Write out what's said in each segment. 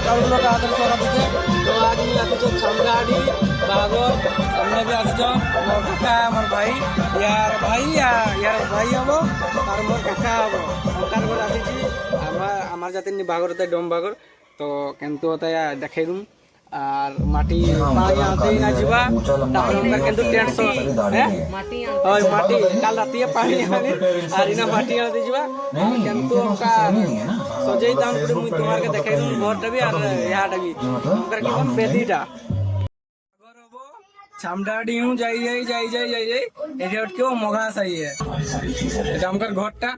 सकाल तो आज भी आस छामडाड़ी बागर सामने भी आस मोर काका मोर भाई यार भाई हम और मोर काका हम अंकार घर आसी आमार जाते बागर होता डम बागर तो केंतु होता है देखे दूँ আর মাটি পানি আনতেই না যাবা তারপর আমরা কিন্তু টেনশন হ্যাঁ ওই মাটি কাল রাতে পানি আনে আর ইনা মাটি আনতে যাবা কিন্তু ওকা সজাই দাম করে মুই তোমাকে দেখাই দিম ঘরটা বি আর ইয়াটা বি ওকার কি বল বেদিটা ঘর হবো ছামডাড়ি হু যাই এরিয়াট কেও মগা চাইয়ে এটা আমার ঘরটা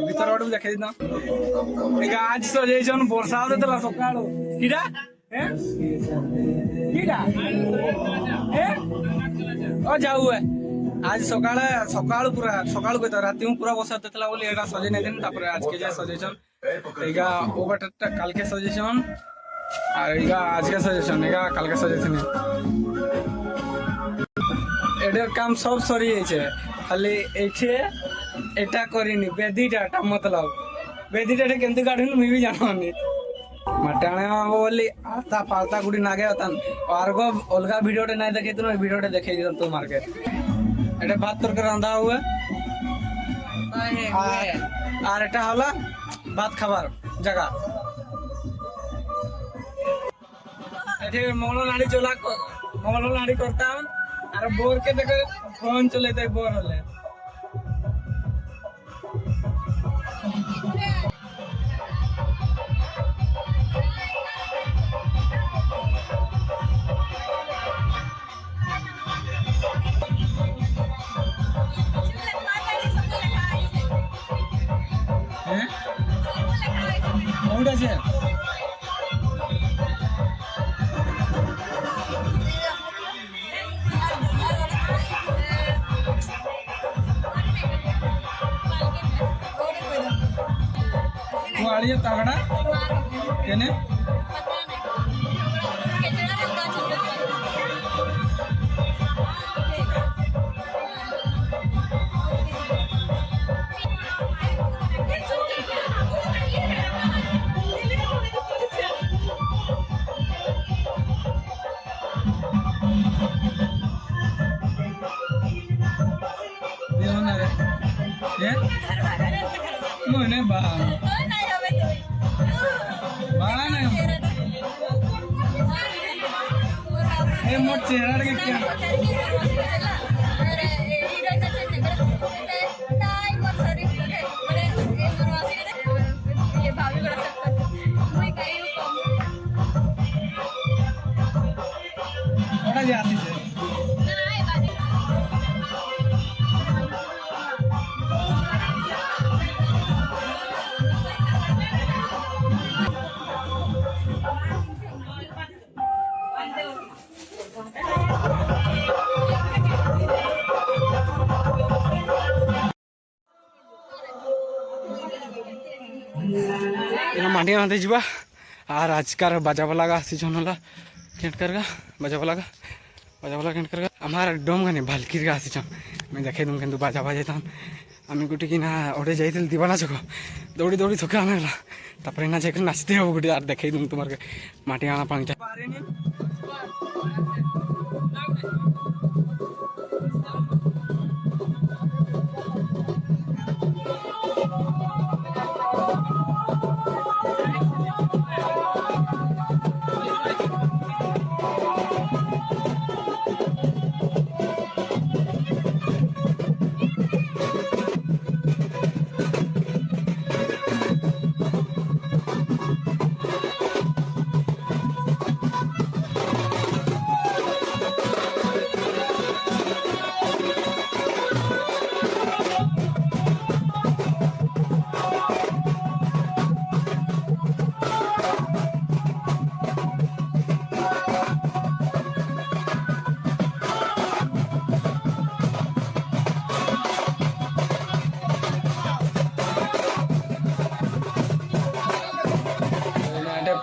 ভিতর ওটা দেখাই দিন এটা আজ সজাইছন বর্ষা হতেলা সকাল কিডা जाऊ आज सकाल पूरा सकाल को राति पूरा बसा देला बोली एटा सजे नै दिन तापर आज के जाय सजेशन एगा ओबटा काल के सजेशन और एगा आज के सजेशन एगा काल के सजेशन एडर काम सब सरी जाइछे खाली एठे एटा करिनी बेदीटा मतलब बेदीटा केंतु गाढिन मी भी जानोनी मटाणे बोली आता पालता गुडी नागे होता और को अलगा वीडियोटे नहीं देखे तो वीडियोटे देखे दियो तो मार्केट एटा भात तरकारी रांधा हुए और एटा हला भात खाबार जगह एठे मंगल नाड़ी चला मंगल नाड़ी करता और बोर के देखे फोन चलेते बोर होले तगड़ा केने मोने बा मोट चेहरा के क्या माटी आनते जा और आजकार बाजावाला आसी छनला केंट करगा बाजावाला केंट करगा हमार डोम गाने भालकिर आसी छन मैं देखे दूं किंतु बाजा बाजाइतान आमी गुटी कि ना ओडे जाइतिल दीवाना छको दौड़ी दौड़ी थके आमेला तापर ना जाके नाचते हो गुटी आर देखे दूं तुम्हार के माटी आना पानी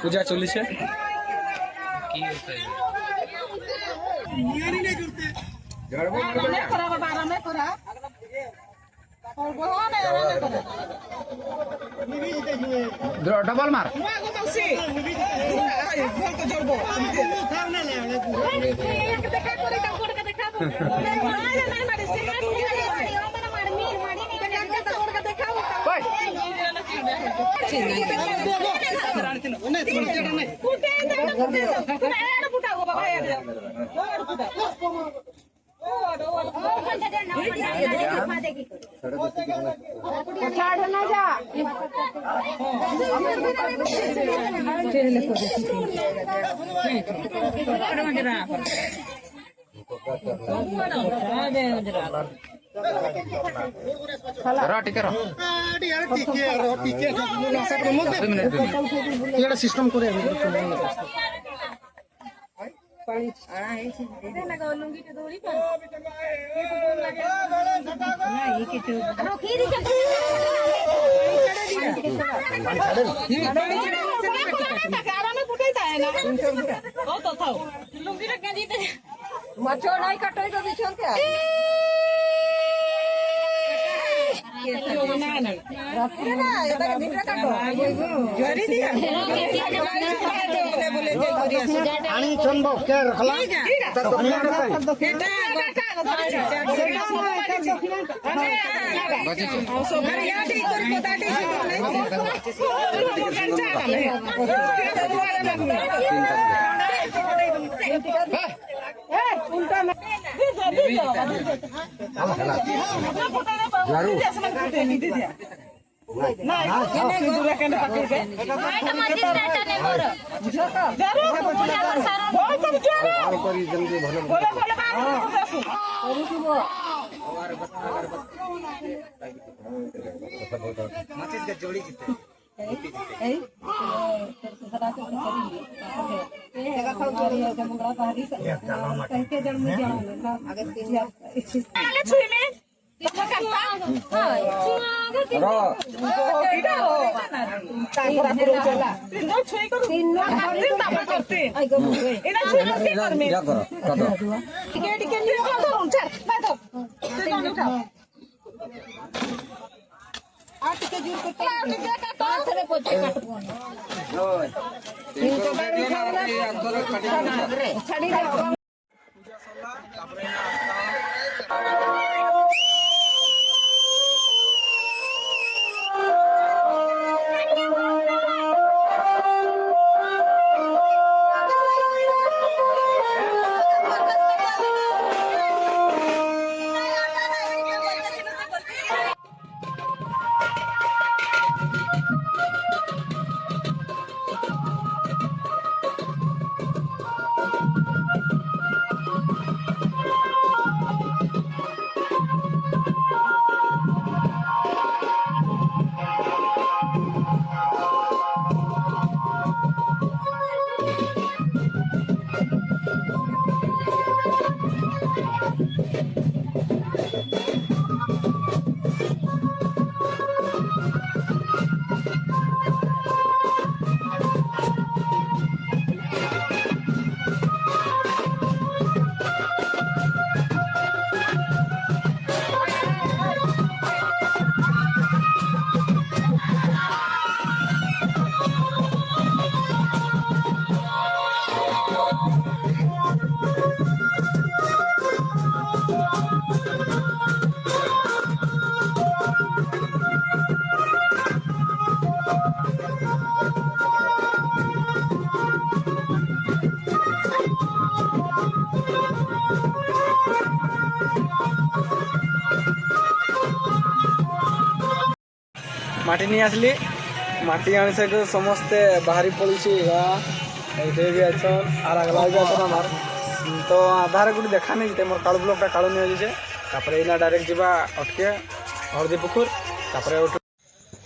पूजा चलिए डबल मार सिस्टम करे मचो नहीं कटोई तो दिछन के आनी चंबो के रखला माटी नहीं आसली माटी आनी से समस्ते बाहरी पड़ी ये भी अच्छन आर अगला भी अच्छन आमार तो आधार गोटे देखा नहीं जीते मोर कालू ब्लॉकटा कालू नहीं जाए तापर एना डायरेक्ट जीवा अटके हरदी पुकुर तापर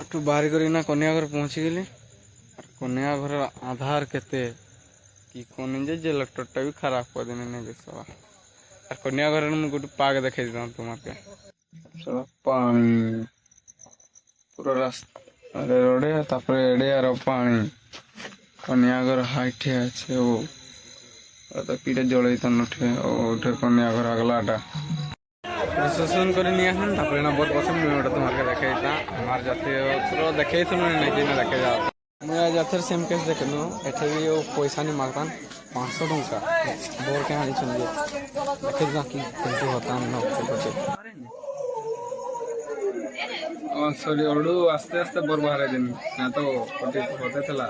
अटू बाहरी कर कन्या घर पहुँची गली कन्या घर आधार केते कि कौन जे लैपटॉपटा भी खराब कर देने नहीं देसवा और कन्या घर में गोटे पाग देखे देता तुम्हारे पानी पूरा रास्ता अरे रोडे तापर एडे यार पानी कन्या घर हाइट है वो तो पीटे जड़े तनुठे उठे कन्या घर अगलाटा रिसेप्शन कर नहीं आसन तापर ना बहुत पसंद मैं ओटा तुम्हारे देखे था हमार जाते पूरा देखे तो नहीं नहीं देखे जा मुझे आज आथर सेम केस देखनु एठे भी वो पैसा नहीं मागतान 500 टंका बोर के हानि चलिए देखि ना कि केमती होता न पछे सॉरी ओडू आस्ते आस्ते बोर बाहर दिन ना तो पटे होते थला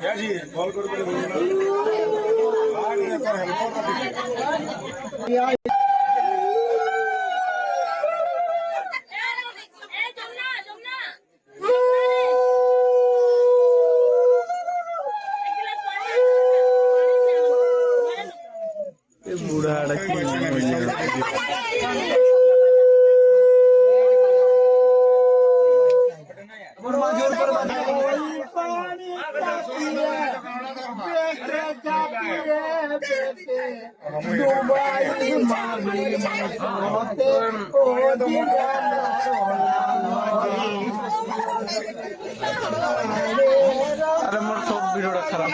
क्या जी कॉल कर बूढ़ा अरे मोर सब वीडियो खराब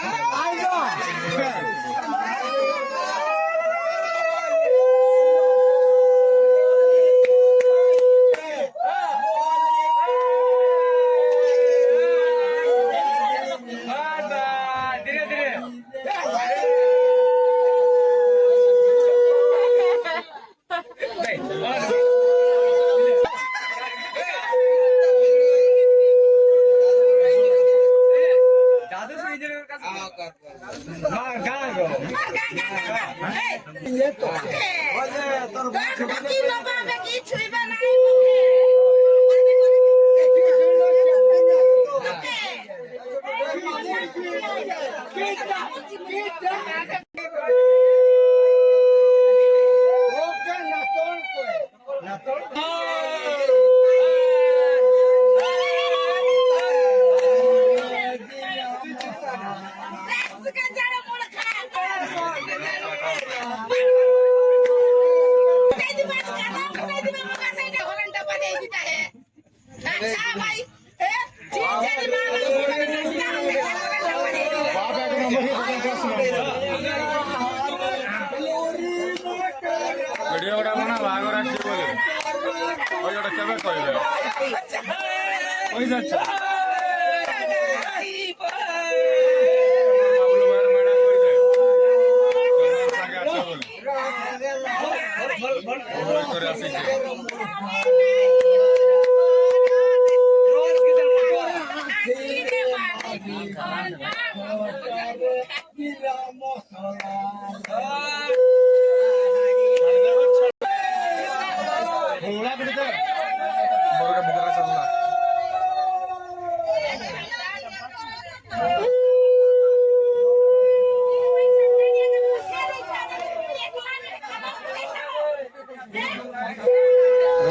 वीडियो गुड़ा बना बागर आछि बोले ओइ जोटा केबे कहले ओइ जाच्छा बाबुल बाहर मैडा कहि दे संगे अच्छा बोले बोल करे आसी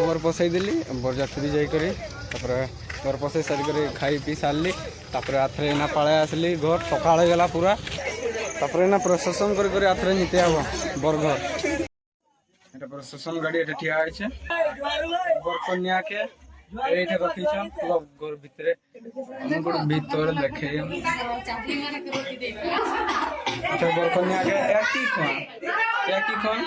घर पसई देली बरजात्री जाकर घर पसई सारिक खाई पी सारे आथरे ना पाले आसली घर सका गला पूरा ना प्रशासन कर आथरे नीते हम बरघर এটা প্রশাসন গাড়ি এটা ঠিয়া আছে বরকন্যা কে এইটা রখিছন পুরো ঘর ভিতরে আমি বড় ভিতরে দেখে এটা বরকন্যা কে একই কোন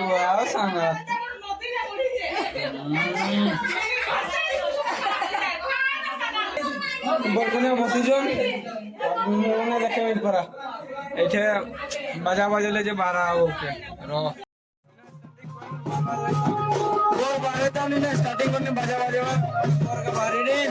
Wow, sangat. বরকন্যা বসিজন মনে দেখে মিট করা এইটা বাজা বাজলে যে বারা ওকে র वो बारे तो नहीं स्टार्टिंग करने बाजा बाजा और का बारे दिन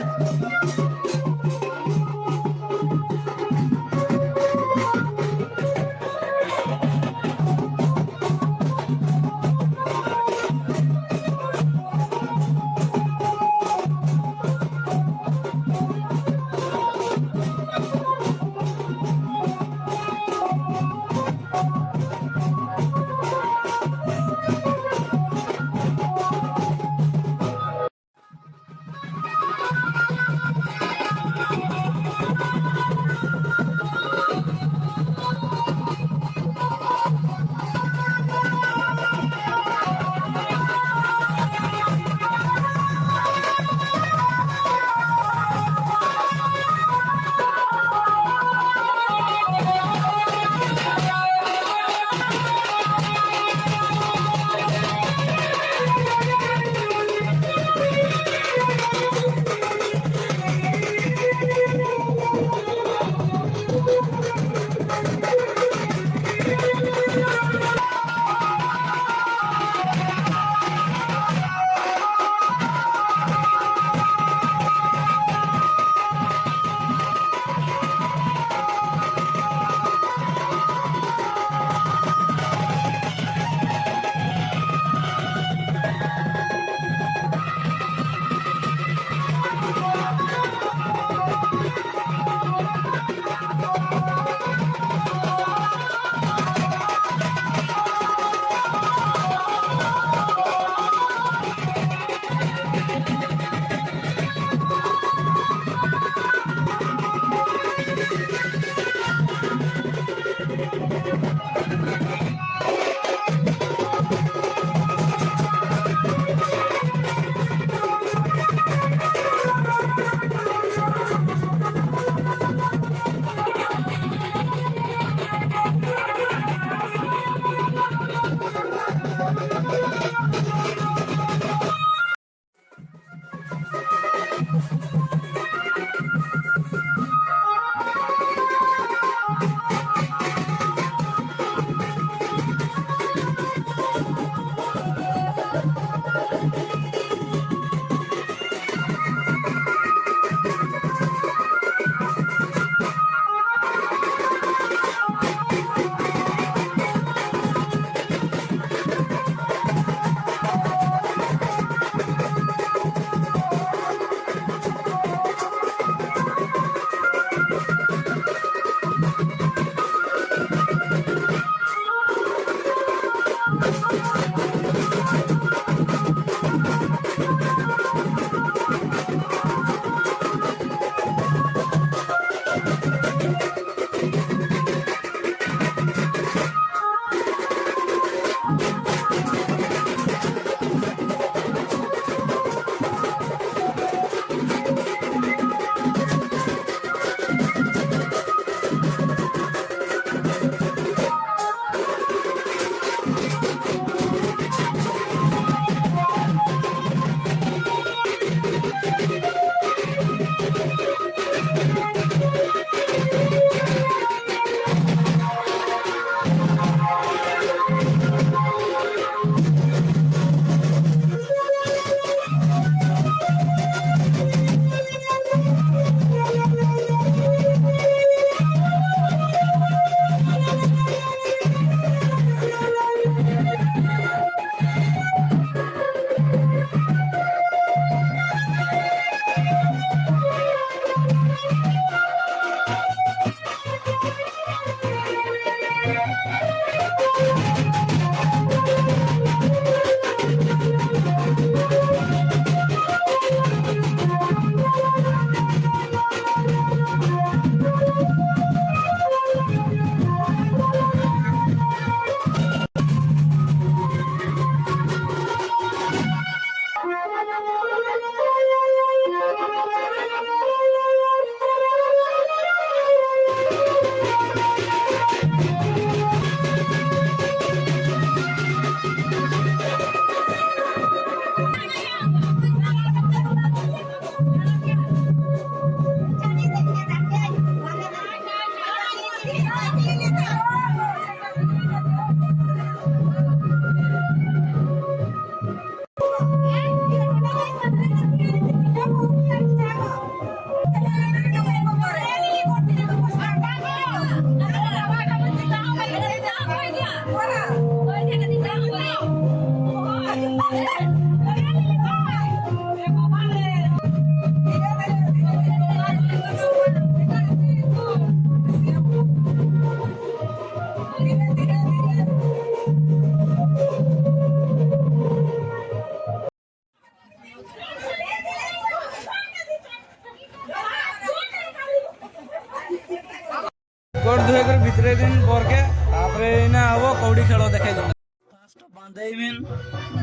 বাঁধাইবেন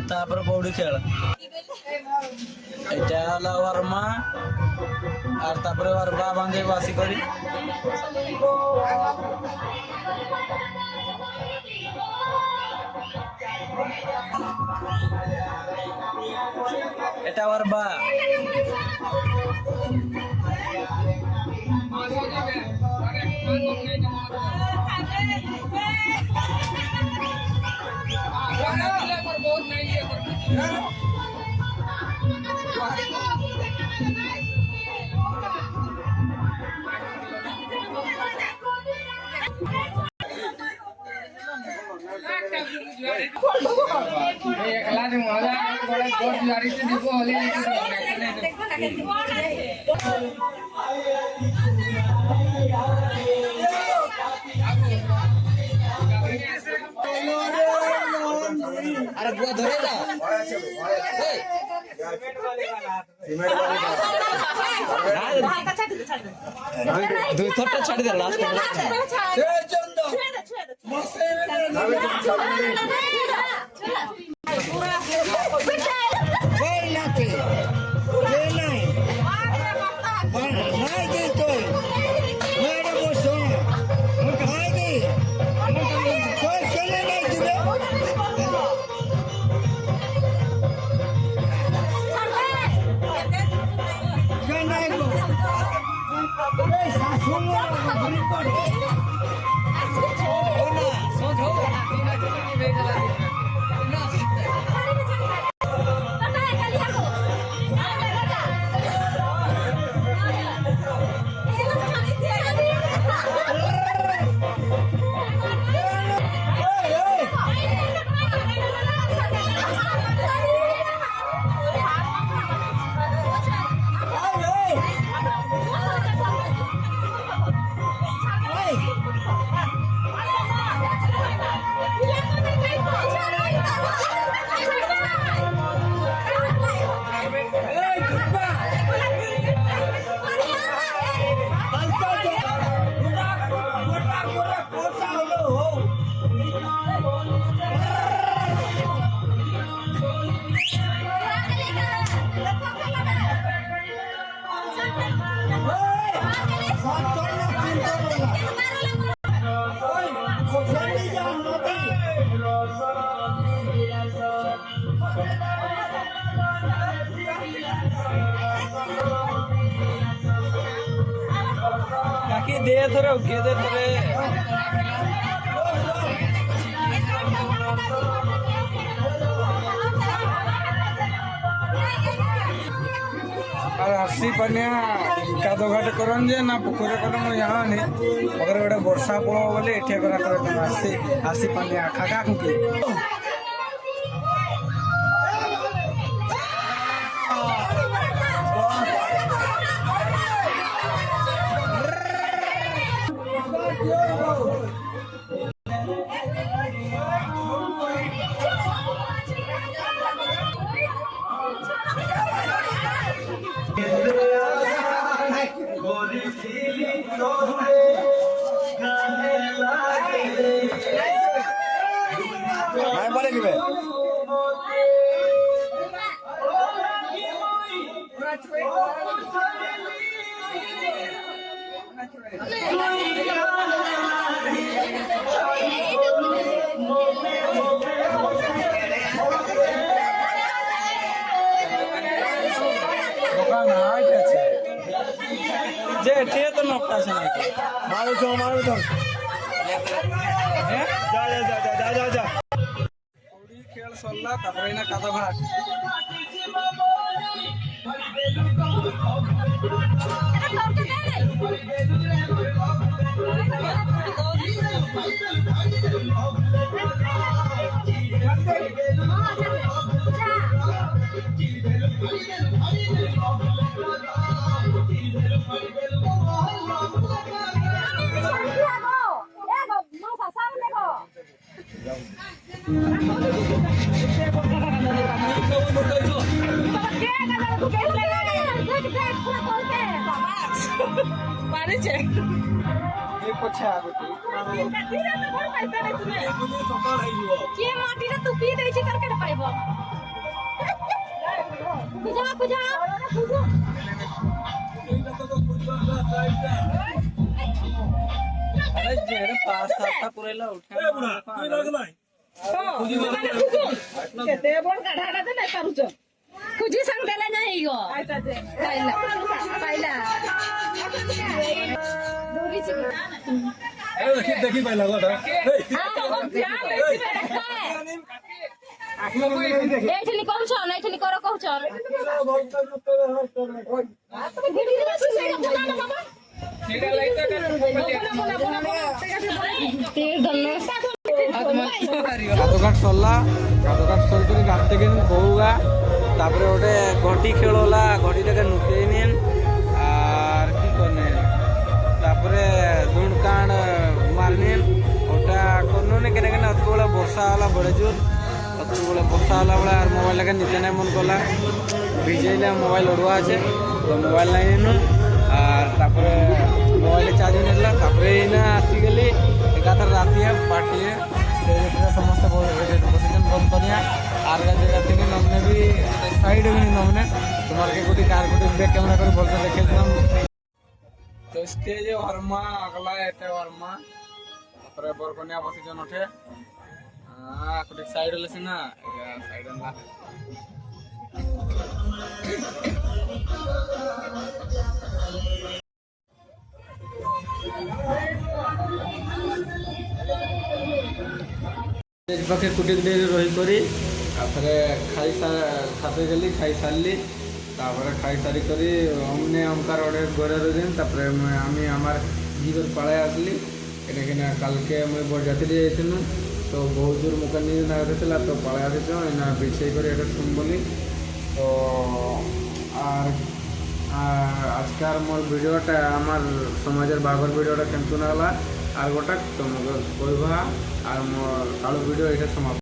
তারপরে কৌড়ি খেল এটা হলো ওর মা আর তারপরে ওর বা বাঁধে বাসি করি এটা ওর বা আরে বুয়া ধরে যা দুই থরটা ছাড়ি দে লাস্ট কাকি দিয়ে ধরে গেদে ধরে আর আসি পানিয়া কাদো ঘাটে করন যে না পুকুরে করে মু জানি অগর গোটে বর্ষা পড়ব বলে এঠে করা করে তুমি আসি আসি পানিয়া খাকা খুকি বলে দিবে যে এটি তো নকটা আছে নাকি মারু তো যা খেল সরলা তারপরে না কাদা ঘাট କିଏ ମାଟିରେ ତୁପି ଦେଇଛ अरे जेरे 5-7 पुरेला उठा ए बुढ़ा तू लागलाय କେତେ ବଡ ଗାଢାଟା ତ ନାଇଁ ପାରୁଛ खुजी सांगतेला नाही गो ପାଇଲା ପାଇଲା ए देखी पाहिला गोटा ଏଇଠି କହୁଛ ଏଇଠି କର କହୁଛ ଗାଧଘାଟ ସରିଲା ଗାଧଘାଟ ସରିକରି ଗାଧତେ କିନି ବହୁଗା ତାପରେ ଗୋଟେ ଘଟି ଖେଳ ହେଲା ଘଟିটাকে নুকেই নিন আর কি করনেন তারপরে ধুণ কাঁড মারনেন ওটা করনুন কেনে কেনে অতবেলা বর্ষা হলা বড় জোর অতবেলা বর্ষা হলা বলে আর মোবাইলটাকে নিতে নাই মন করলা ভিজাইলে মোবাইল ওড়ুয়া আছে তো মোবাইল নাই নিনু আর তারপরে মোবাইলে চার্জ নেলা তারপরে না আসিগলি একাধার রাতি পার্টি समस्त बसिछन बंद करिया आर जगह थिनी नमने भी साइड भी नमने तुम्हारे के गुटी कार गुटी बैक कैमरा कर बोल से देखे हम तो स्टेज वर्मा अगला एते वर्मा तापरे बरकोनिया बसिछन उठे गुटी साइड लेसे ना साइड ना पाखे कुटी कुटी रही करी खाई खाते गली खाई सारली खाई सारी करी हमने हमकार गोटे गोरे दिन आम आमार जीवर पड़े आसली कहीं कल के मुझे बरजाती जाइनु तो बहुत जोर मुका नहीं तो पड़े आसी बिछे कर सुन बोली तो आजकार मोर भिडियोटा आमार समाजर बागर भिडियोटा केमती नाला और गोटा तुमको कहवा और मोर कालू भिडियो ये समाप्त।